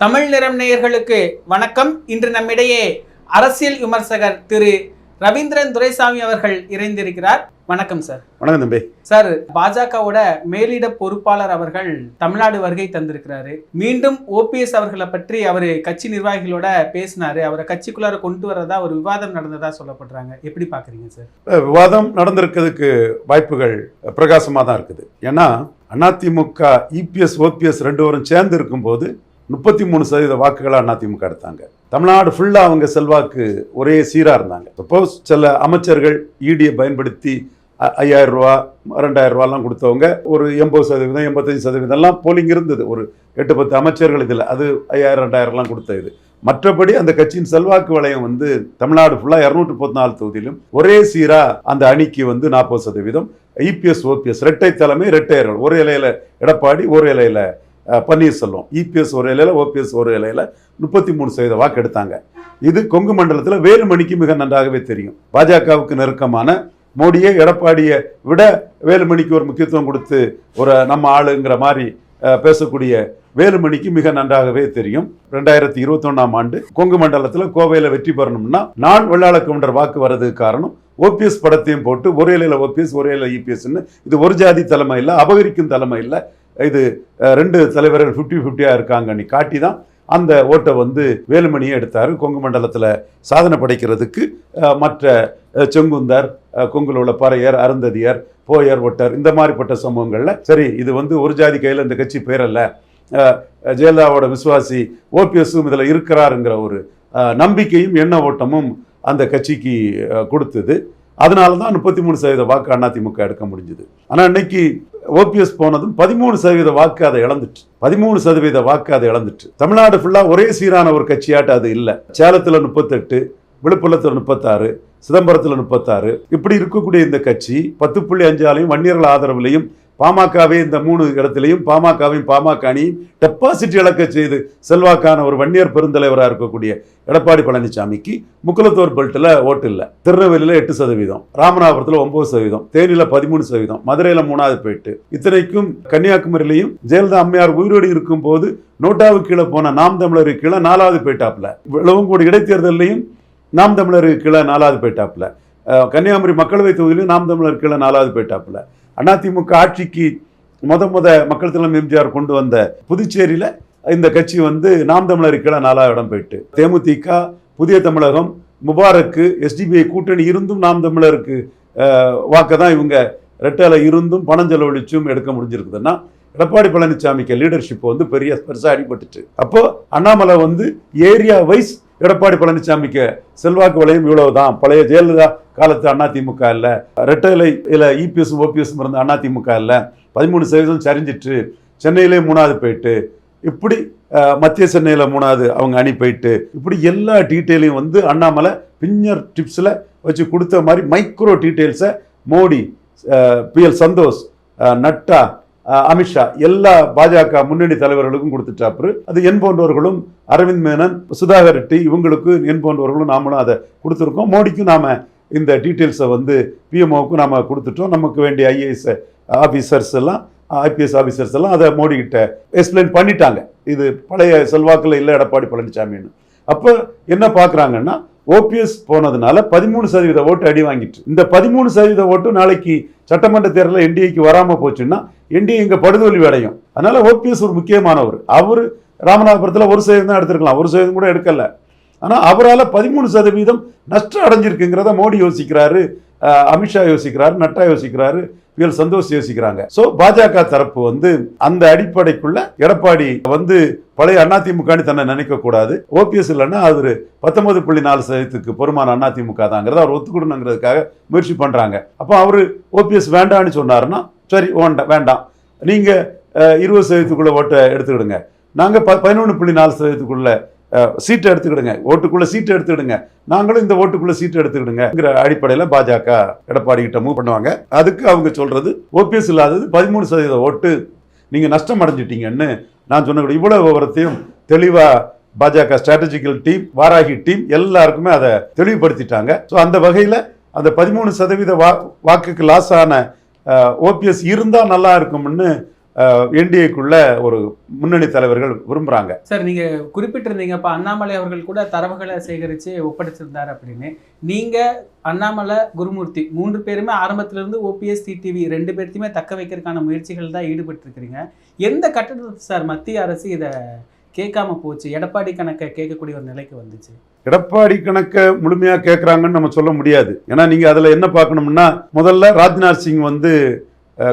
தமிழ் நிறம் நேயர்களுக்கு வணக்கம். இன்று நம்மிடையே அரசியல் விமர்சகர் திரு ரவீந்திரன் துரைசாமி அவர்கள் இணைந்திருக்கிறார். வணக்கம் சார். வணக்கம் தம்பி. சார், பாஜகவோட மேலிட பொறுப்பாளர் அவர்கள் தமிழ்நாடு வருகை தந்திருக்கிறாரு. மீண்டும் ஓபிஎஸ் அவர்களை பற்றி அவர் கட்சி நிர்வாகிகளோட பேசினாரு. அவரை கட்சிக்குள்ளார கொண்டு வரதா ஒரு விவாதம் நடந்ததா சொல்லப்படுறாங்க. எப்படி பாக்குறீங்க சார்? விவாதம் நடந்திருக்கிறதுக்கு வாய்ப்புகள் பிரகாசமாக தான் இருக்குது. ஏன்னா அதிமுக இபிஎஸ் ஓபிஎஸ் ரெண்டு பேரும் சேர்ந்து இருக்கும்போது 33% வாக்குகளை அதிமுக எடுத்தாங்க. தமிழ்நாடு ஃபுல்லாக அவங்க செல்வாக்கு ஒரே சீராக இருந்தாங்க. சப்போஸ் சில அமைச்சர்கள் ஈடியை பயன்படுத்தி 5000 ரூபா 2000 ரூபாலாம் கொடுத்தவங்க ஒரு 80% 85% போலிங் இருந்தது. ஒரு 8-10 அமைச்சர்கள் இதில் அது 5000 2000லாம் கொடுத்த இது. மற்றபடி அந்த கட்சியின் செல்வாக்கு வளையம் தமிழ்நாடு ஃபுல்லாக 214 தொகுதியிலும் ஒரே சீராக அந்த அணிக்கு 40%. இபிஎஸ் ஓபிஎஸ் இரட்டை தலைமை இரட்டையர்கள், ஒரு இலையில எடப்பாடி ஒரு இலையில பன்னீர்செல்வம், இபிஎஸ் ஒரு இலையில ஓபிஎஸ் ஒரு இலையில 33% வாக்கு எடுத்தாங்க. இது கொங்கு மண்டலத்தில் வேலுமணிக்கு மிக நன்றாகவே தெரியும். பாஜகவுக்கு நெருக்கமான மோடியை எடப்பாடியை விட வேலுமணிக்கு ஒரு முக்கியத்துவம் கொடுத்து ஒரு நம்ம ஆளுங்கிற மாதிரி பேசக்கூடிய வேலுமணிக்கு மிக நன்றாகவே தெரியும். 2021ஆம் ஆண்டு கொங்கு மண்டலத்தில் கோவையில் வெற்றி பெறணும்னா நான் வெள்ளாள கவுண்டர் வாக்கு வர்றதுக்கு காரணம் ஓபிஎஸ் படத்தையும் போட்டு ஒரு இலையில ஓபிஎஸ் ஒரு இலையில இபிஎஸ்ன்னு இது ஒரு ஜாதி தலைமை இல்லை, அபகரிக்கும் தலைமை இல்லை, இது ரெண்டு தலைவர்கள் 50-50 இருக்காங்கன்னு காட்டி தான் அந்த ஓட்டை வேலுமணியை எடுத்தார். கொங்கு மண்டலத்தில் சாதனை படைக்கிறதுக்கு மற்ற செங்குந்தர், கொங்குல உள்ள பறையர், அருந்ததியர், போயர், ஒட்டர் இந்த மாதிரிப்பட்ட சமூகங்களில் சரி இது ஒரு ஜாதி கையில் இந்த கட்சி பேரல்ல, ஜெயலலிதாவோட விசுவாசி ஓபிஎஸும் இதில் இருக்கிறாருங்கிற ஒரு நம்பிக்கையும் எண்ண ஓட்டமும் அந்த கட்சிக்கு கொடுத்தது. அதனால தான் 33% வாக்கு அதிமுக எடுக்க முடிஞ்சது. ஆனால் இன்னைக்கு ஓபிஎஸ் போனதும் 13% வாக்கு அதை இழந்துட்டு 13% வாக்கு அதை இழந்துட்டு தமிழ்நாடு ஃபுல்லாக ஒரே சீரான ஒரு கட்சியாட்டு அது இல்லை. சேலத்தில் 38, விழுப்புரத்தில் 36, சிதம்பரத்தில் 36 இப்படி இருக்கக்கூடிய இந்த கட்சி 10.5 வன்னியர்கள் ஆதரவுலையும் பாமகவே இந்த 3 இடத்திலையும் பாமக அணியும் டெபாசிட் இழக்க செய்து செல்வாக்கான ஒரு வன்னியர் பெருந்தலைவராக இருக்கக்கூடிய எடப்பாடி பழனிசாமிக்கு முக்குலத்தோர் பெல்ட்டில் ஓட்டு இல்லை. திருநெல்வேலியில் 8%, ராமநாதபுரத்தில் 9%, தேனியில் 13%, மதுரையில் 3வது போயிட்டு. இத்தனைக்கும் கன்னியாகுமரியிலையும் ஜெயலலிதா அம்மையார் உயிரோடு இருக்கும் போது நோட்டாவுக்கு கீழே போன நாம் தமிழருக்கு கீழே 4வது போயிட்டாப்ல. விளவங்கோடு இடைத்தேர்தலையும் நாம் தமிழருக்கு கீழே 4வது போயிட்டாப்ல. கன்னியாகுமரி மக்களவை தொகுதியிலும் நாம் தமிழருக்கு கீழே 4வது போயிட்டாப்ல. அதிமுக ஆட்சிக்கு முத மக்கள் தலைவர் எம்ஜிஆர் கொண்டு வந்த புதுச்சேரியில் இந்த கட்சி நாம் தமிழருக்கு கீழே 4வது இடம் போயிட்டு. தேமுதிக, புதிய தமிழகம், முபாரக்கு, எஸ்டிபிஐ கூட்டணி இருந்தும் நாம் தமிழருக்கு வாக்க தான் இவங்க ரெட்டலை இருந்தும் பணம் செலவழிச்சும் எடுக்க முடிஞ்சிருக்குதுன்னா எடப்பாடி பழனிசாமிக்கு லீடர்ஷிப் பெருசாக அடிபட்டுச்சு. அப்போ அண்ணாமலை ஏரியா வைஸ் எடப்பாடி பழனிசாமிக்கு செல்வாக்கு வளையம் இவ்வளவுதான். பழைய ஜெயலலிதா காலத்து அதிமுக இல்லை, ரெட்டலை இல்லை இபிஎஸ் ஓபிஎஸ் இருந்த அதிமுக இல்லை, 13% சரிஞ்சிட்டு. சென்னையிலே 3வது போயிட்டு, இப்படி மத்திய சென்னையில் 3வது அவங்க அணி போயிட்டு, இப்படி எல்லா டீட்டெயிலையும் அண்ணாமலை பின்னர் டிப்ஸில் வச்சு கொடுத்த மாதிரி மைக்ரோ டீட்டெயில்ஸை மோடி, பிஎல் சந்தோஷ், நட்டா, அமித்ஷா எல்லா பாஜக முன்னணி தலைவர்களுக்கும் கொடுத்துட்டாப்புரு. அது என் போன்றவர்களும் அரவிந்த் மேனன், சுதாகர் ரெட்டி இவங்களுக்கு என் போன்றவர்களும் நாமளும் அதை கொடுத்துருக்கோம். மோடிக்கும் நாம இந்த டீட்டெயில்ஸை பிஎம்ஓவுக்கும் நாம கொடுத்துட்டோம். நமக்கு வேண்டிய ஐஏஎஸ் ஆஃபீஸர்ஸ் எல்லாம், ஐபிஎஸ் ஆஃபீஸர்ஸ் எல்லாம் அதை மோடி கிட்ட எக்ஸ்பிளைன் பண்ணிட்டாங்க. இது பழைய செல்வாக்கில் இல்லை எடப்பாடி பழனிசாமின்னு. அப்போ என்ன பார்க்குறாங்கன்னா ஓபிஎஸ் போனதுனால 13% ஓட்டு அடி வாங்கிட்டு, இந்த 13% ஓட்டு நாளைக்கு சட்டமன்ற தேர்தலில் என்டிஏக்கு வராமல் போச்சுன்னா என்டிஏ இங்கே படுதோல்வி அடையும். அதனால ஓபிஎஸ் ஒரு முக்கியமானவர். அவர் ராமநாதபுரத்தில் 1% தான் எடுத்திருக்கலாம், 1% கூட எடுக்கல. ஆனால் அவரால் 13% நஷ்டம் அடைஞ்சிருக்குங்கிறத மோடி யோசிக்கிறாரு, அமித்ஷா யோசிக்கிறாரு, நட்டா யோசிக்கிறாரு, பிஎல் சந்தோஷ் யோசிக்கிறாங்க. ஸோ பாஜக தரப்பு அந்த அடிப்படைக்குள்ள எடப்பாடி பழைய அதிமுக தன்னை நினைக்க கூடாது. ஓபிஎஸ் இல்லைன்னா அது 19.4% பொறுமான அதிமுக தாங்கிறத அவர் ஒத்துக்கணுங்கிறதுக்காக முயற்சி பண்றாங்க. அப்போ அவரு ஓபிஎஸ் வேண்டான்னு சொன்னாருன்னா சரி வேண்டாம், நீங்க 20%க்குள்ள ஓட்டை எடுத்துக்கிடுங்க, நாங்க 11.4%க்குள்ள சீட்டை எடுத்துக்கிடுங்க, ஓட்டுக்குள்ள சீட்டை எடுத்துக்கிடுங்க, நாங்களும் இந்த ஓட்டுக்குள்ள சீட்டை எடுத்துக்கிடுங்கிற அடிப்படையில் பாஜக எடப்பாடி கிட்ட மூவ் பண்ணுவாங்க. அதுக்கு அவங்க சொல்றது ஓபிஎஸ் இல்லாதது 13% ஓட்டு நீங்க நஷ்டம் அடைஞ்சிட்டீங்கன்னு நான் சொன்ன இவ்வளவு விவரத்தையும் தெளிவா பாஜக ஸ்ட்ராட்டஜிக்கல் டீம், வாராகி டீம் எல்லாருக்குமே அதை தெளிவுபடுத்திட்டாங்க. ஸோ அந்த வகையில் அந்த 13% வாக்குக்கு லாஸ் ஆன ஓபிஎஸ் இருந்தால் நல்லா இருக்கும்னு என்டிஏக்குள்ள ஒரு முன்னணி தலைவர்கள் விரும்புகிறாங்க. சார், நீங்கள் குறிப்பிட்டிருந்தீங்க இப்போ அண்ணாமலை அவர்கள் கூட தரவுகளை சேகரித்து ஒப்படைச்சிருந்தார் அப்படின்னு. நீங்கள் அண்ணாமலை, குருமூர்த்தி 3 பேருமே ஆரம்பத்திலிருந்து ஓபிஎஸ், டிடிவி 2 பேர்த்தையுமே தக்க வைக்கிறதுக்கான முயற்சிகள் தான் ஈடுபட்டிருக்கிறீங்க. எந்த கட்டத்தில் சார் மத்திய அரசு இதை கேட்காம போச்சு, எடப்பாடி கணக்கை கேட்கக்கூடிய ஒரு நிலைக்கு வந்துச்சு? எடப்பாடி கணக்கை முழுமையாக கேட்குறாங்கன்னு நம்ம சொல்ல முடியாது. ஏன்னா நீங்கள் அதில் என்ன பார்க்கணும்னா, முதல்ல ராஜ்நாத் சிங் வந்து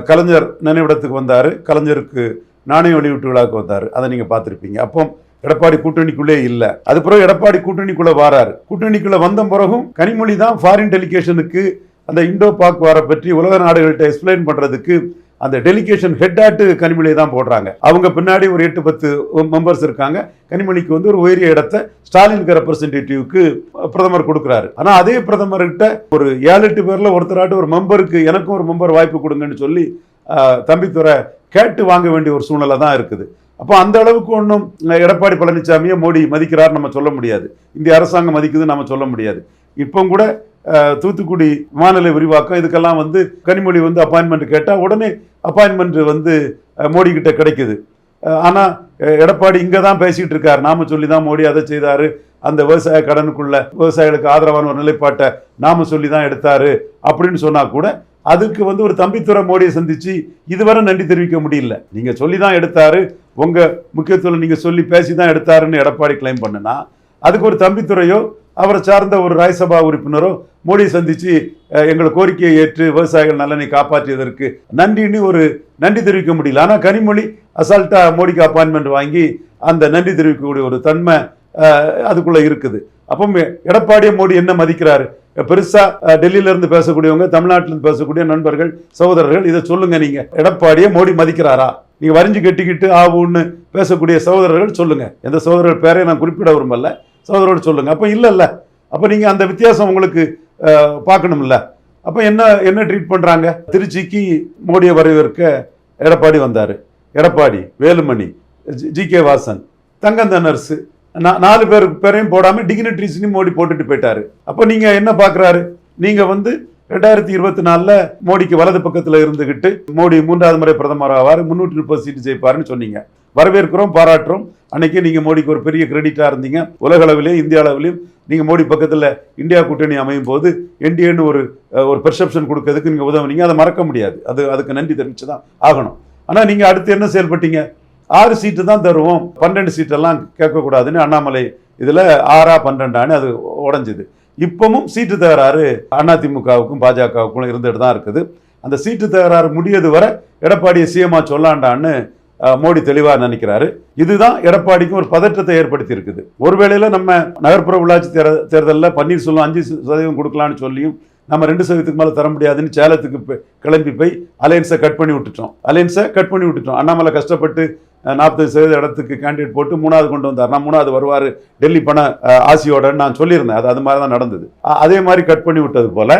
கலைஞர் நினைவிடத்துக்கு வந்தார், கலைஞருக்கு நாணய வெளியீட்டு விழாவுக்கு வந்தார். அதை நீங்கள் பார்த்துருப்பீங்க. அப்போ எடப்பாடி கூட்டணிக்குள்ளே இல்லை. அது பிறகு எடப்பாடி கூட்டணிக்குள்ளே வராரு. கூட்டணிக்குள்ளே வந்த பிறகும் கனிமொழி தான் ஃபாரின் டெலிகேஷனுக்கு அந்த இண்டோ பாக் வாரை பற்றி உலக நாடுகள்கிட்ட எக்ஸ்பிளைன் பண்ணுறதுக்கு அந்த டெலிகேஷன் ஹெட்டாட்டு கனிமொழியை தான் போடுறாங்க. அவங்க பின்னாடி ஒரு 8-10 மெம்பர்ஸ் இருக்காங்க. கனிமொழிக்கு வந்து ஒரு உயரிய இடத்தை ஸ்டாலினுக்கு ரெப்ரசன்டேட்டிவ்க்கு பிரதமர் கொடுக்குறாரு. ஆனால் அதே பிரதமர்கிட்ட ஒரு 7-8 பேரில் ஒருத்தராட்டு ஒரு மெம்பருக்கு, எனக்கும் ஒரு மெம்பர் வாய்ப்பு கொடுங்கன்னு சொல்லி தம்பித்துறை கேட்டு வாங்க வேண்டிய ஒரு சூழ்நிலை தான் இருக்குது. அப்போ அந்த அளவுக்கு ஒன்றும் எடப்பாடி பழனிசாமியை மோடி மதிக்கிறார் நம்ம சொல்ல முடியாது. இந்திய அரசாங்கம் மதிக்குதுன்னு நம்ம சொல்ல முடியாது. இப்போ கூட தூத்துக்குடி விமான விரிவாக்கம் இதுக்கெல்லாம் வந்து கனிமொழி வந்து அப்பாயின்மெண்ட் கேட்டால் உடனே அப்பாயின்மெண்ட் வந்து மோடி கிட்ட கிடைக்குது. ஆனால் எடப்பாடி இங்கே தான் பேசிகிட்டு இருக்கார். நாம சொல்லி தான் மோடி அதை செய்தார், அந்த விவசாய கடனுக்குள்ள விவசாயிகளுக்கு ஆதரவான ஒரு நிலைப்பாட்டை நாம சொல்லி தான் எடுத்தார் அப்படின்னு சொன்னால் கூட அதுக்கு வந்து ஒரு தம்பித்துறை மோடியை சந்தித்து இதுவரை நன்றி தெரிவிக்க முடியல. நீங்கள் சொல்லி தான் எடுத்தார், உங்கள் முக்கியத்துவம் நீங்கள் சொல்லி பேசி தான் எடுத்தாருன்னு எடப்பாடி கிளைம் பண்ணுனா, அதுக்கு ஒரு தம்பித்துறையோ அவரை சார்ந்த ஒரு ராஜ்யசபா உறுப்பினரோ மோடியை சந்தித்து எங்கள் கோரிக்கையை ஏற்று விவசாயிகள் நலனை காப்பாற்றியதற்கு நன்றின்னு ஒரு நன்றி தெரிவிக்க முடியல. ஆனால் கனிமொழி அசால்ட்டாக மோடிக்கு அப்பாயின்மெண்ட் வாங்கி அந்த நன்றி தெரிவிக்கக்கூடிய ஒரு தன்மை அதுக்குள்ளே இருக்குது. அப்போ எடப்பாடியை மோடி என்ன மதிக்கிறாரு? பெருசாக டெல்லியிலேருந்து பேசக்கூடியவங்க, தமிழ்நாட்டிலேருந்து பேசக்கூடிய நண்பர்கள், சகோதரர்கள், இதை சொல்லுங்கள். நீங்கள் எடப்பாடியை மோடி மதிக்கிறாரா? நீங்கள் வரிஞ்சு கட்டிக்கிட்டு ஆவுன்னு பேசக்கூடிய சகோதரர்கள் சொல்லுங்கள். எந்த சகோதரர்கள் பேரை நான் குறிப்பிட விரும்பல, சகோதரோடு சொல்லுங்க. அப்போ இல்லை, அப்போ நீங்கள் அந்த வித்தியாசம் உங்களுக்கு பார்க்கணும்ல. அப்போ என்ன ட்ரீட் பண்ணுறாங்க? திருச்சிக்கு மோடியை வரவேற்க எடப்பாடி வந்தார். எடப்பாடி, வேலுமணி, ஜி.கே. வாசன், தங்கம் தென்னரசு 4 பேரையும் போடாமல் டிக்னிட்ரிஸ்லையும் மோடி போட்டுட்டு போயிட்டாரு. அப்போ நீங்கள் என்ன பார்க்குறாரு? நீங்கள் வந்து 2024 மோடிக்கு வலது பக்கத்தில் இருந்துக்கிட்டு மோடி 3வது முறை பிரதமர் ஆவார், 330 சீட்டு ஜெயிப்பாருன்னு சொன்னீங்க. வரவேற்கிறோம், பாராட்டுறோம். அன்னைக்கு நீங்கள் மோடிக்கு ஒரு பெரிய கிரெடிட்டாக இருந்தீங்க. உலக அளவிலையும் இந்திய அளவிலையும் நீங்கள் மோடி பக்கத்தில் இந்தியா கூட்டணி அமையும் போது என்டிஏன்னு ஒரு பெர்செப்ஷன் கொடுக்கறதுக்கு நீங்கள் உதவுனீங்க. அதை மறக்க முடியாது. அதுக்கு நன்றி தெரிவித்து தான் ஆகணும். ஆனால் நீங்கள் அடுத்து என்ன செயல்பட்டீங்க? 6 சீட்டு தான் தருவோம், 12 சீட்டெல்லாம் கேட்கக்கூடாதுன்னு அண்ணாமலை இதில் 6ஆ 12ஆன்னு அது உடஞ்சிது. இப்பவும் சீட்டு தகராறு அதிமுகவுக்கும் பாஜகவுக்கும் இருந்துட்டு தான் இருக்குது. அந்த சீட்டு தகராறு முடியது வரை எடப்பாடியை சிஎம்மா சொல்லாண்டான்னு மோடி தெளிவாக நினைக்கிறாரு. இதுதான் எடப்பாடிக்கும் ஒரு பதற்றத்தை ஏற்படுத்தி இருக்குது. ஒருவேளையில் நம்ம நகர்ப்புற உள்ளாட்சி தேர்தலில் பன்னீர்செல்வம் 5% கொடுக்கலான்னு சொல்லியும் நம்ம 2% மேலே தர முடியாதுன்னு சேலத்துக்கு கிளம்பி போய் அலையன்ஸை கட் பண்ணி விட்டுட்டோம். அண்ணாமலை கஷ்டப்பட்டு 40% இடத்துக்கு கேண்டிடேட் போட்டு 3வது கொண்டு வந்தார். நான் 3வது வருவார் டெல்லி பண ஆசியோட நான் சொல்லியிருந்தேன். அது மாதிரி தான் நடந்தது. அதே மாதிரி கட் பண்ணி விட்டது போல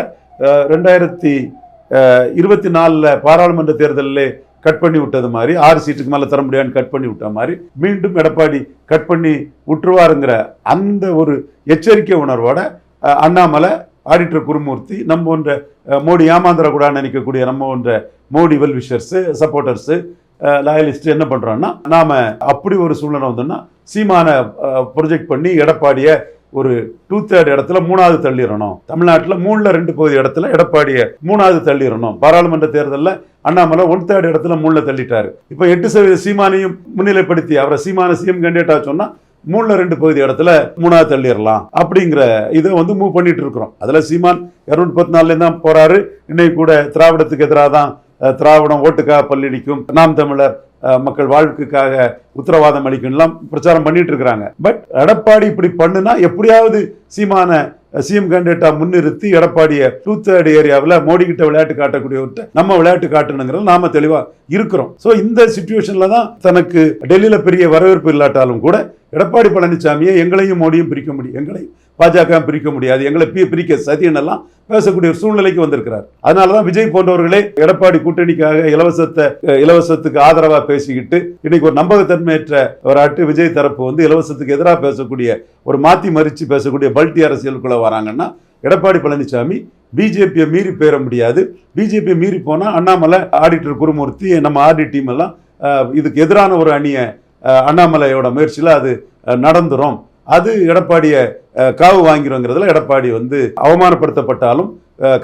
2024 பாராளுமன்ற தேர்தலில் கட் பண்ணி விட்டது மாதிரி 6 சீட்டுக்கு மேலே தர முடியாதுன்னு கட் பண்ணி விட்ட மாதிரி மீண்டும் எடப்பாடி கட் பண்ணி விட்டுருவாருங்கிற அந்த ஒரு எச்சரிக்கை உணர்வோட அண்ணாமலை, ஆடிட்டர் குருமூர்த்தி, நம்ம போன்ற மோடி ஏமாந்துடக்கூடாதுன்னு நினைக்கக்கூடிய நம்ம போன்ற மோடி வெல்விஷர்ஸு, சப்போர்ட்டர்ஸு, லாயலிஸ்ட் என்ன பண்ணுறோன்னா, நாம் அப்படி ஒரு சூழ்நிலை வந்தோம்னா சீமானை ப்ரொஜெக்ட் பண்ணி எடப்பாடியை ஒரு 2/3 இடத்துல 3வது தள்ளிடணும். தமிழ்நாட்டில் 3ல் 2 பகுதி இடத்துல எடப்பாடியை 3வது தள்ளிடணும். பாராளுமன்ற தேர்தலில் அண்ணாமலை 1/3 இடத்துல 3ல் தள்ளிட்டாரு. இப்போ 8% சீமானையும் முன்னிலைப்படுத்தி அவரை சீமான சிஎம் கேண்டிடேட்டாக சொன்னால் 3ல் 2 பகுதி இடத்துல 3வது தள்ளிடலாம் அப்படிங்கிற இதை வந்து மூவ் பண்ணிட்டு இருக்கிறோம். அதில் சீமான் 214 தான் போறாரு. இன்னைக்கு கூட திராவிடத்துக்கு எதிராக தான், திராவிடம் ஓட்டுக்காக பல்லடிக்கும், நாம் தமிழர் மக்கள் வாழ்வுக்காக உத்தரவாதம் அளிக்கலாம் பிரச்சாரம் பண்ணிட்டு இருக்கிறாங்க. பட் எடப்பாடி இப்படி பண்ணுனா எப்படியாவது சீமான சிஎம் கேண்டிடேட்டா முன்னிறுத்தி எடப்பாடியை 2/3 ஏரியாவில் மோடி கிட்ட விளையாட்டு காட்டக்கூடியவர்கிட்ட நம்ம விளையாட்டு காட்டணுங்கிறது நாம தெளிவா இருக்கிறோம். ஸோ இந்த சிச்சுவேஷன்ல தான் தனக்கு டெல்லியில பெரிய வரவேற்பு இல்லாட்டாலும் கூட எடப்பாடி பழனிசாமியை எங்களையும் மோடியும் பிரிக்க முடியும், எங்களையும் பாஜக பிரிக்க முடியாது, எங்களை பிரிக்க சதியெல்லாம் பேசக்கூடிய ஒரு சூழ்நிலைக்கு வந்திருக்கிறார். அதனாலதான் விஜய் போன்றவர்களே எடப்பாடி கூட்டணிக்காக இலவசத்துக்கு ஆதரவா பேசிக்கிட்டு இன்னைக்கு ஒரு நம்பகத்தன்மையற்ற ஒரு விஜய் தரப்பு வந்து இலவசத்துக்கு எதிராக பேசக்கூடிய ஒரு மாத்தி மறிச்சு பேசக்கூடிய பல்டி அரசியலுக்குள்ள வராங்கன்னா எடப்பாடி பழனிசாமி பிஜேபியை மீறி பேர முடியாது. பிஜேபியை மீறி போனா அண்ணாமலை, ஆடிட்டர் குருமூர்த்தி, நம்ம ஆர்டி டீம் எல்லாம் இதுக்கு எதிரான ஒரு அணியை அண்ணாமலையோட முயற்சியில் அது நடந்துரும், அது எடப்பாடியை காவு வாங்கிறோங்கிறதுல எடப்பாடி வந்து அவமானப்படுத்தப்பட்டாலும்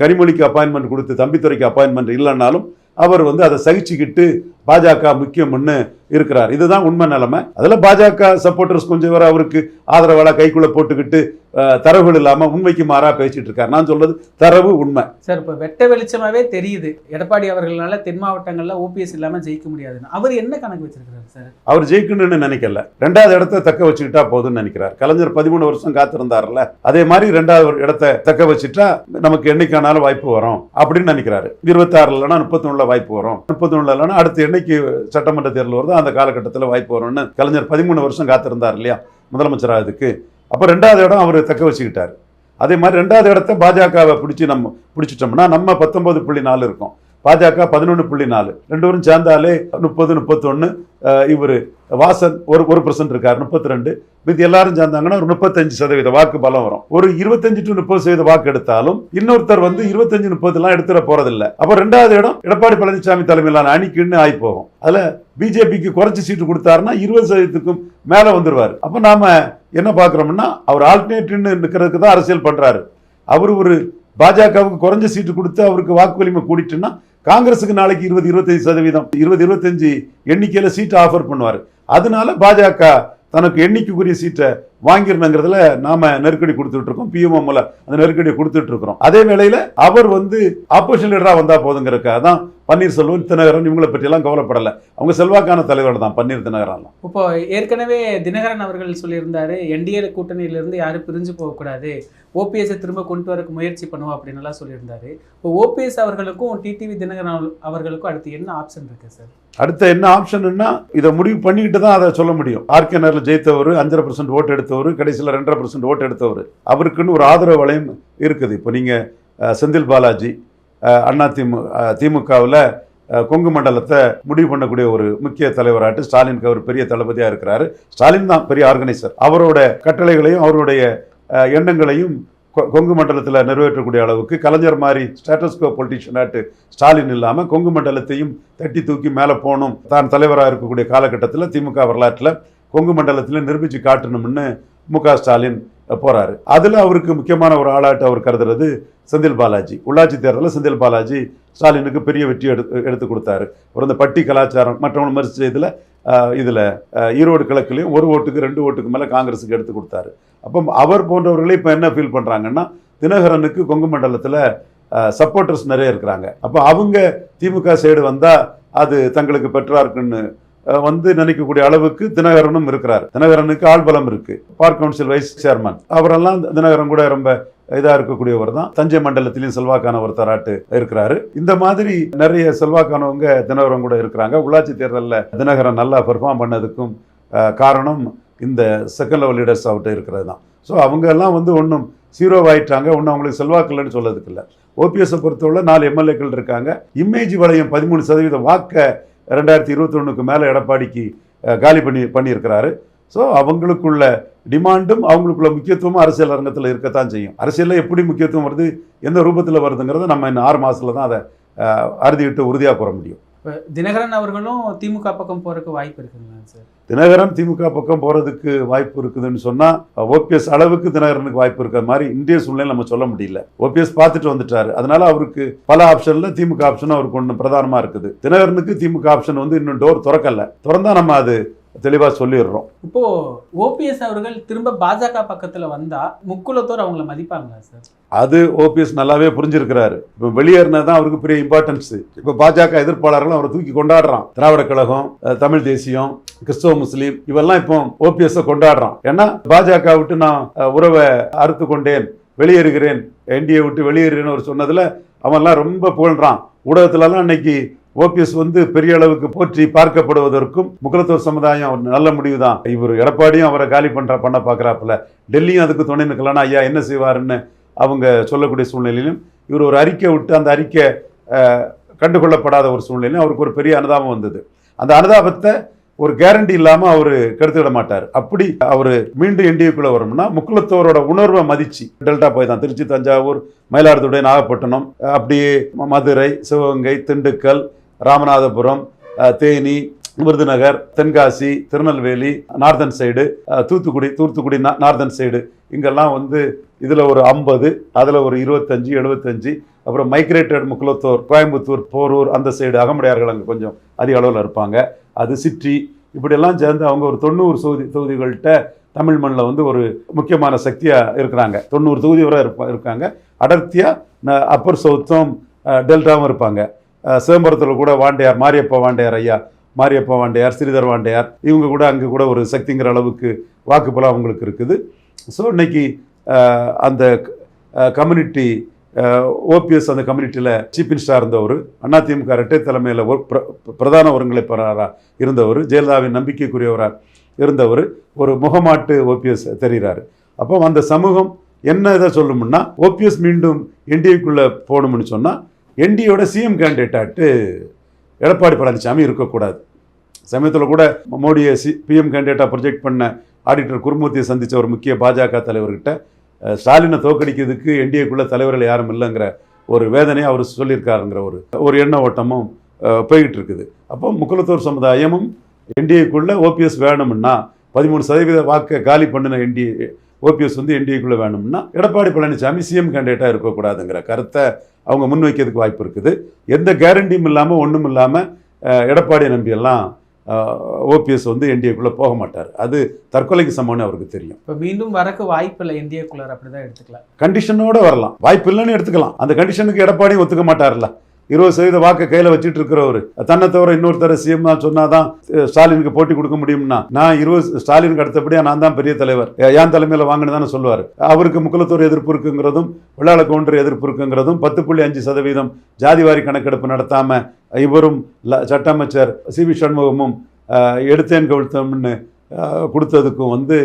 கனிமொழிக்கு அப்பாயின்மெண்ட் கொடுத்து தம்பித்துறைக்கு அப்பாயின்மெண்ட் இல்லைன்னாலும் அவர் வந்து அதை சகிச்சுக்கிட்டு பாஜக முக்கியம்னு இருக்கிறார். இதுதான் உண்மை நிலைமை. அதில் பாஜக சப்போர்ட்டர்ஸ் கொஞ்சம் வர அவருக்கு ஆதரவாளா கைக்குள்ள போட்டுக்கிட்டு தரவுகள் இல்லாம உண்மைக்கு மாறா பேசிட்டு இருக்காரு. நான் சொல்றது தரவு உண்மை சார். இப்போ வெட்ட வெளிச்சமாவே தெரியுது எடப்பாடி அவர்களால தென் மாவட்டங்கள்ல ஓபிஎஸ் இல்லாம ஜெயிக்க முடியாதுன்னு. அவர் என்ன கணக்கு வச்சிருக்காரு சார்? அவர் ஜெயிக்கணும்னு நினைக்கல, 2வது இடத்த தக்க வச்சுக்கிட்டா போதும்னு நினைக்கிறார். கலைஞர் 13 வருஷம் காத்திருந்தாருல, அதே மாதிரி 2வது இடத்தை தக்க வச்சுட்டா நமக்கு என்னைக்கானாலும் வாய்ப்பு வரும் அப்படின்னு நினைக்கிறாரு. 26 இல்லைன்னா 31 வாய்ப்பு வரும், 31 இல்லைன்னா அடுத்து என்னைக்கு சட்டமன்ற தேர்தல் வருதோ அந்த காலகட்டத்தில் வாய்ப்பு வரும்னு கலைஞர் 13 வருஷம் காத்திருந்தார் இல்லையா முதலமைச்சராகிறதுக்கு. அப்போ 2வது இடம் அவர் தக்க வச்சுக்கிட்டார். அதே மாதிரி 2வது இடத்த பாஜகவை பிடிச்சிட்டோம்னா நம்ம 19.4 இருக்கும், பாஜக 11.4, 2 பேரும் சேர்ந்தாலே 30, 31. இவர் வாசன் 1% இருக்கார், 32. மீதி எல்லாரும் சேர்ந்தாங்கன்னா ஒரு 35% வாக்கு பலம் வரும். ஒரு 25 to 30% வாக்கு எடுத்தாலும் இன்னொருத்தர் வந்து 25-30 எடுத்துட போறதில்லை. அப்போ 2வது இடம் எடப்பாடி பழனிசாமி தலைமையிலான அணிக்குன்னு ஆகி போகும். அதுல பிஜேபிக்கு குறைச்சி சீட்டு கொடுத்தாருன்னா 20%க்கும் மேல வந்துருவாரு. அப்ப நாம என்ன பாக்குறோம்னா அவர் ஆல்டர்னேட்டிவ்னு இருக்கிறதுக்கு தான் அரசியல் பண்றாரு. அவர் ஒரு பாஜகவுக்கு குறைஞ்ச சீட்டு கொடுத்து அவருக்கு வாக்கு வலிமை கூடிட்டுன்னா காங்கிரஸுக்கு நாளைக்கு 20-25%, 20-25 எண்ணிக்கையில சீட்டை ஆஃபர் பண்ணுவார். அதனால பாஜக தனக்கு எண்ணிக்கைக்குரிய சீட்டை வாங்கிடணுங்கிறதுல நாம நெருக்கடி கொடுத்துட்டு இருக்கோம், பிஎம்ஓ மூலம் அந்த நெருக்கடியை கொடுத்துட்டு இருக்கிறோம். அதே வேளையில அவர் வந்து ஆப்போசிஷன் லீடரா வந்தா போதுங்கிறதுக்காக தான் பன்னீர்செல்வம், தினகரன் இவங்களை பற்றி எல்லாம் கவலைப்படலை. அவங்க செல்வாக்கான தலைவர் தான் பன்னீர், தினகரன். இப்போ ஏற்கனவே தினகரன் அவர்கள் சொல்லியிருந்தாரு என்டிஏ கூட்டணியிலிருந்து யாரும் பிரிஞ்சு போகக்கூடாது, ஓபிஎஸ்ஸை திரும்ப கொண்டு வரக்கு முயற்சி பண்ணுவோம் அப்படின்னு எல்லாம் சொல்லியிருந்தாரு. இப்போ ஓபிஎஸ் அவர்களுக்கும் டிடிவி தினகரன் அவர்களுக்கும் அடுத்து என்ன ஆப்ஷன் இருக்கு சார்? அடுத்த என்ன ஆப்ஷன்னா இதை முடிவு பண்ணிக்கிட்டு தான் அதை சொல்ல முடியும். ஆர்கே நகரில் ஜெயித்தவர் 5.5% ஓட்டு எடுத்தவர், கடைசியில் 2.5% ஓட்டு எடுத்தவர், அவருக்குன்னு ஒரு ஆதரவு வளையம் இருக்குது. இப்போ நீங்கள் செந்தில் பாலாஜி திமுகவில் கொங்கு மண்டலத்தை முடிவு பண்ணக்கூடிய ஒரு முக்கிய தலைவராட்டு ஸ்டாலினுக்கு அவர் பெரிய தளபதியாக இருக்கிறாரு. ஸ்டாலின் தான் பெரிய ஆர்கனைசர். அவரோட கட்டளைகளையும் அவருடைய எண்ணங்களையும் கொங்கு மண்டலத்தில் நிறைவேற்றக்கூடிய அளவுக்கு கலைஞர் மாதிரி ஸ்டேட்டஸ்கோ பொலிட்டிஷியனாட்டு ஸ்டாலின் இல்லாமல் கொங்கு மண்டலத்தையும் தட்டி தூக்கி மேலே போகணும் தான் தலைவராக இருக்கக்கூடிய காலகட்டத்தில் திமுக வரலாற்றில் கொங்கு மண்டலத்தில் நிரூபித்து காட்டணும்னு மு.க. ஸ்டாலின் போறாரு. அதில் அவருக்கு முக்கியமான ஒரு ஆளாட்டு அவர் கருதுறது செந்தில் பாலாஜி. உள்ளாட்சி தேர்தலில் செந்தில் பாலாஜி ஸ்டாலினுக்கு பெரிய வெற்றி எடுத்து கொடுத்தாரு. ஒரு இந்த பட்டி கலாச்சாரம் மற்றவங்க மறுச்சு இதில் ஈரோடு கிழக்குலையும் 1 ஓட்டுக்கு 2 ஓட்டுக்கு மேலே காங்கிரஸுக்கு எடுத்து கொடுத்தாரு. அப்போ அவர் போன்றவர்களே இப்போ என்ன ஃபீல் பண்ணுறாங்கன்னா தினகரனுக்கு கொங்கு மண்டலத்தில் சப்போர்ட்டர்ஸ் நிறைய இருக்கிறாங்க. அப்போ அவங்க திமுக சைடு வந்தால் அது தங்களுக்கு பெற்றா இருக்குன்னு வந்து நினைக்கக்கூடிய அளவுக்கு தினகரனும் இருக்கிறார். தினகரனுக்கு ஆள்பலம் இருக்கு. பார்க் கவுன்சில் வைஸ் சேர்மன் அவரெல்லாம் தினகரன் கூட ரொம்ப இதாக இருக்கக்கூடியவர் தான். தஞ்சை மண்டலத்திலையும் செல்வாக்கான ஒருத்தராட்டு இருக்கிறாரு. இந்த மாதிரி நிறைய செல்வாக்கானவங்க தினகரன் கூட இருக்கிறாங்க. உள்ளாட்சி தேர்தலில் தினகரன் நல்லா பெர்ஃபார்ம் பண்ணதுக்கும் காரணம் இந்த செகண்ட் லெவல் லீடர்ஸ் அவர்கிட்ட இருக்கிறது தான். ஸோ அவங்க எல்லாம் வந்து ஒன்றும் ஜீரோவாயிட்டாங்க, ஒன்றும் அவங்களுக்கு செல்வாக்கு இல்லைன்னு சொல்லதுக்கு இல்லை. ஓபிஎஸ்ஸை பொறுத்தவரை 4 எம்எல்ஏக்கள் இருக்காங்க. இமேஜ் வளையம் 13% வாக்கை 2021க்கு மேலே எடப்பாடிக்கு காலி பண்ணியிருக்கிறாரு. ஸோ அவங்களுக்குள்ள டிமாண்டும் அவங்களுக்குள்ள முக்கியத்துவமும் அரசியல் அரங்கத்தில் இருக்கத்தான் செய்யும். அரசியலில் எப்படி முக்கியத்துவம் வருது, எந்த ரூபத்தில் வருதுங்கிறத நம்ம இன்னும் 6 மாதத்தில் தான் அதை அறுதிவிட்டு உறுதியாக கூற முடியும். இப்போ தினகரன் அவர்களும் திமுக பக்கம் போகிறதுக்கு வாய்ப்பு இருக்குங்களா சார்? தினகரன் திமுக பக்கம் போகிறதுக்கு வாய்ப்பு இருக்குதுன்னு சொன்னால் ஓபிஎஸ் அளவுக்கு தினகரனுக்கு வாய்ப்பு இருக்கிற மாதிரி இந்திய சூழ்நிலை நம்ம சொல்ல முடியல. ஓபிஎஸ் பார்த்துட்டு வந்துட்டாரு. அதனால அவருக்கு பல ஆப்ஷனில் திமுக ஆப்ஷன் அவருக்கு ஒன்று பிரதானமாக இருக்குது. தினகரனுக்கு திமுக ஆப்ஷன் வந்து இன்னும் டோர் திறக்கல. திறந்தா நம்ம அது தெளிவாக சொல்லிடுறோம். இப்போ ஓபிஎஸ் அவர்கள் திரும்ப பாஜக பக்கத்தில் வந்தா முக்குலத்தோர் அவங்கள மதிப்பாங்களா சார்? அது ஓபிஎஸ் நல்லாவே புரிஞ்சிருக்கிறாரு. இப்போ வெளியேறினதான் அவருக்கு பெரிய இம்பார்ட்டன்ஸ். இப்போ பாஜக எதிர்ப்பாளர்கள் அவரை தூக்கி கொண்டாடுறான். திராவிட கழகம், தமிழ் தேசியம், கிறிஸ்தவ முஸ்லீம் இவெல்லாம் இப்போ ஓபிஎஸ் கொண்டாடுறான். ஏன்னா பாஜக விட்டு நான் உறவை அறுத்து கொண்டேன், வெளியேறுகிறேன், என்டிஏ விட்டு வெளியேறுகிறேன்னு அவர் சொன்னதுல அவன்லாம் ரொம்ப புகழ்றான். ஊடகத்துலலாம் இன்னைக்கு ஓபிஎஸ் வந்து பெரிய அளவுக்கு போற்றி பார்க்கப்படுவதற்கும் முக்குலத்தோர் சமுதாயம் நல்ல முடிவு தான். இவர் எடப்பாடியும் அவரை காலி பண்ண பார்க்குறாப்புல, டெல்லியும் அதுக்கு துணை நிற்கலான்னா ஐயா என்ன செய்வாருன்னு அவங்க சொல்லக்கூடிய சூழ்நிலையிலும் இவர் ஒரு அறிக்கை விட்டு அந்த அறிக்கை கண்டுகொள்ளப்படாத ஒரு சூழ்நிலையும் அவருக்கு ஒரு பெரிய அனுதாபம் வந்தது. அந்த அனுதாபத்தை ஒரு கேரண்டி இல்லாமல் அவர் கெடுத்துவிட மாட்டார். அப்படி அவர் மீண்டும் என்டிஏக்குள்ளே வரணும்னா முக்குலத்தோரோட உணர்வை மதிச்சு டெல்டா போய் தான் திருச்சி, தஞ்சாவூர், மயிலாடுதுறை, நாகப்பட்டினம், அப்படியே Madurai, Sivaganga, Dindigul, Ramanathapuram, Theni Virudhunagar, Tenkasi, Tirunelveli, northern side, Thoothukudi northern side, இங்கெல்லாம் வந்து இதில் ஒரு 50, அதில் ஒரு 25, 75, அப்புறம் மைக்ரேட்டட் முக்குலத்தோர், கோயம்புத்தூர், போரூர் அந்த சைடு அகமுடையார்கள் அங்கே கொஞ்சம் அதிக அளவில் இருப்பாங்க. அது சிற்றி, இப்படியெல்லாம் சேர்ந்து அவங்க ஒரு 90 தொகுதிகள்கிட்ட தமிழ் மண்ணில் வந்து ஒரு முக்கியமான சக்தியாக இருக்கிறாங்க. 90 தொகுதி வரை இருக்காங்க. அடர்த்தியாக அப்பர் சவுத்தும் டெல்டாவும் இருப்பாங்க. சிதம்பரத்தில் கூட வாண்டையார், மாரியப்பா வாண்டையார், ஸ்ரீதர் வாண்டையார், இவங்க கூட அங்கே கூட ஒரு சக்திங்கிற அளவுக்கு வாக்குப்பலம் அவங்களுக்கு இருக்குது. ஸோ இன்னைக்கு அந்த கம்யூனிட்டி ஓபிஎஸ் அந்த கம்யூனிட்டியில் சீஃப் மினிஸ்டராக இருந்தவர், அதிமுக இரட்டை தலைமையில் பிரதான ஒருங்கிணைப்பாளராக இருந்தவர், ஜெயலலிதாவின் நம்பிக்கைக்குரியவராக இருந்தவர், ஒரு முகமாட்டு ஓபிஎஸ் தெரிகிறாரு. அப்போ அந்த சமூகம் என்ன இதை சொல்லும்னா, ஓபிஎஸ் மீண்டும் என்டிஏக்குள்ளே போகணும்னு சொன்னால் என்டிஏயோட சிஎம் கேண்டிடேட்டாட்டு எடப்பாடி பழனிசாமி இருக்கக்கூடாது. சமயத்தில் கூட மோடியை பிஎம் கேண்டிடேட்டாக ப்ரொஜெக்ட் பண்ண ஆடிட்டர் குருமூர்த்தியை சந்தித்த ஒரு முக்கிய பாஜக தலைவர்கிட்ட ஸ்டாலினை தோக்கடிக்கிறதுக்கு என்டிஏக்குள்ள தலைவர்கள் யாரும் இல்லைங்கிற ஒரு வேதனையை அவர் சொல்லியிருக்காருங்கிற ஒரு எண்ண ஓட்டமும் போய்கிட்டு இருக்குது. அப்போ முக்குலத்தோர் சமுதாயமும் என்டிஏக்குள்ள ஓபிஎஸ் வேணும்னா 13% வாக்கை காலி பண்ணின ஓபிஎஸ் வந்து என்டிஏக்குள்ள வேணும்னா எடப்பாடி பழனிசாமி சிஎம் கேண்டிடேட்டாக இருக்கக்கூடாதுங்கிற கருத்தை அவங்க முன்வைக்கிறதுக்கு வாய்ப்பு இருக்குது. எந்த கேரண்டியும் இல்லாமல் ஒன்றும் இல்லாமல் எடப்பாடியை நம்பியெல்லாம் ஓபிஎஸ் வந்து என்டிஏக்குள்ளே போக மாட்டார். அது தற்கொலைக்கு சமம்னு அவருக்கு தெரியும். இப்போ மீண்டும் வரக்கு வாய்ப்பு இல்லை, என்டிஏக்குள்ளார் அப்படிதான் எடுத்துக்கலாம். கண்டிஷனோட வரலாம், வாய்ப்பு இல்லைன்னு எடுத்துக்கலாம். அந்த கண்டிஷனுக்கு எடப்பாடியும் ஒத்துக்க மாட்டார்ல. 20% வாக்கை கையில் வச்சுட்டு இருக்கிறவர் தன்னை தவிர இன்னொருத்தர சிஎம் சொன்னாதான் ஸ்டாலினுக்கு போட்டி கொடுக்க முடியும்னா, நான் ஸ்டாலினுக்கு அடுத்தபடியா நான் தான் பெரிய தலைவர், என் தலைமையில் வாங்கினு தானே சொல்லுவார். அவருக்கு முக்குலத்தோர் எதிர்ப்பு இருக்குங்கிறதும் வெள்ளாள கவுண்டர் எதிர்ப்பு இருக்குங்கிறதும் 10.5% ஜாதிவாரி கணக்கெடுப்பு நடத்தாம இவரும் சட்ட அமைச்சர் சிவி சண்முகமும் எடுத்தேன் கவிழ்த்தோம்னு கொடுத்ததுக்கும் வந்து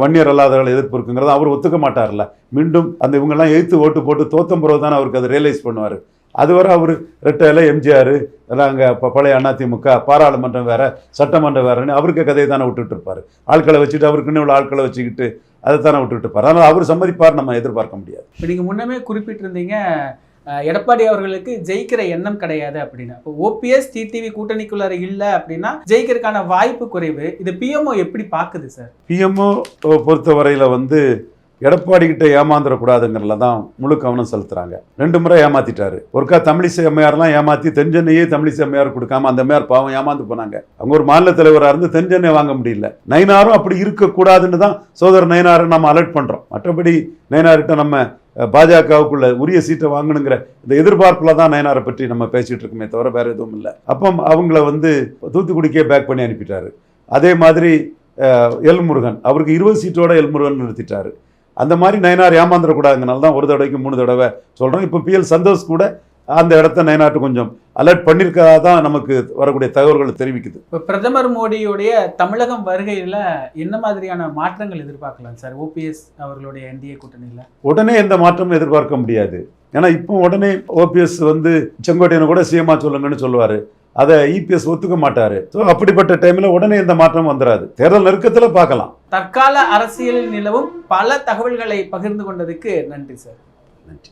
வன்னியர் அல்லாதவர்கள் எதிர்ப்பு இருக்குங்கிறத அவர் ஒத்துக்க மாட்டார்ல. மீண்டும் அந்த இவங்கெல்லாம் எதிர்த்து ஓட்டு போட்டு தோத்தம் பிறகு தானே அவருக்கு அதை ரியலைஸ் பண்ணுவார். அதுவரை அவர் ரெட்டையில எம்ஜிஆர் எல்லாம் அங்கே பழைய அதிமுக பாராளுமன்றம் வேற சட்டமன்றம் வேறன்னு அவருக்கு கதையை தானே விட்டுட்டு இருப்பார். ஆட்களை வச்சுட்டு அவருக்குன்னு உள்ள ஆட்களை வச்சுக்கிட்டு அதை தானே விட்டுட்டு இருப்பார். அதனால் அவர் சம்மதிப்பார் நம்ம எதிர்பார்க்க முடியாது. இப்போ நீங்கள் முன்னமே குறிப்பிட்டிருந்தீங்க எடப்பாடி அவர்களுக்கு ஜெயிக்கிற எண்ணம் கிடையாது அப்படின்னா. இப்போ ஓபிஎஸ் டிடிவி கூட்டணிக்குள்ளார இல்லை அப்படின்னா ஜெயிக்கிறதுக்கான வாய்ப்பு குறைவு. இது பிஎம்ஓ எப்படி பார்க்குது சார்? பிஎம்ஓ பொறுத்தவரையில் வந்து எடப்பாடி கிட்ட ஏமாந்துடக்கூடாதுங்கிறதுல தான் முழு கவனம் செலுத்துறாங்க. 2 முறை ஏமாத்திட்டாரு. ஒருக்கா தமிழிசை அம்மையார்லாம் ஏமாத்தி தென்சென்னையே தமிழிசை அம்மையார் கொடுக்காம அந்த அம்மையார் பாவம் ஏமாந்து போனாங்க. அவங்க ஒரு மாநில தலைவராக இருந்து தென்சென்னை வாங்க முடியல. நயினாரும் அப்படி இருக்கக்கூடாதுன்னு தான் சோதரர் நயினாரை நம்ம அலர்ட் பண்றோம். மற்றபடி நயினார்கிட்ட நம்ம பாஜகவுக்குள்ள உரிய சீட்டை வாங்கணுங்கிற இந்த எதிர்பார்ப்புல தான் நயினாரை பற்றி நம்ம பேசிட்டு இருக்கோமே தவிர வேற எதுவும் இல்லை. அப்போ அவங்கள வந்து தூத்துக்குடிக்கே பேக் பண்ணி அனுப்பிட்டாரு. அதே மாதிரி எல்முருகன், அவருக்கு 20 சீட்டோட எல்முருகன் நிறுத்திட்டாரு. அந்த மாதிரி நயினார் ஏமாந்துடக்கூடாதுங்கனால தான் 1 தடவைக்கு 3 தடவை சொல்கிறோம். இப்போ PL சந்தோஷ் கூட அந்த இடத்த நயினார்ட்டு கொஞ்சம் அலர்ட் பண்ணியிருக்கதா தான் நமக்கு வரக்கூடிய தகவல்கள் தெரிவிக்குது. இப்போ பிரதமர் மோடியுடைய தமிழகம் வருகையில் என்ன மாதிரியான மாற்றங்கள் எதிர்பார்க்கலாம் சார் ஓபிஎஸ் அவர்களுடைய என்டிஏ கூட்டணியில்? உடனே எந்த மாற்றமும் எதிர்பார்க்க முடியாது. ஏன்னா இப்போ உடனே ஓபிஎஸ் வந்து செங்கோட்டையனை கூட சிஎம்மா சொல்லுங்கன்னு சொல்லுவார். அதை இபிஎஸ் ஒத்துக்க மாட்டாரு. ஸோ அப்படிப்பட்ட டைமில் உடனே இந்த மாற்றம் வந்துடாது. தேர்தல் நெருக்கத்தில் பார்க்கலாம். தற்கால அரசியலில் நிலவும் பல தகவல்களை பகிர்ந்து கொண்டதுக்கு நன்றி சார். நன்றி.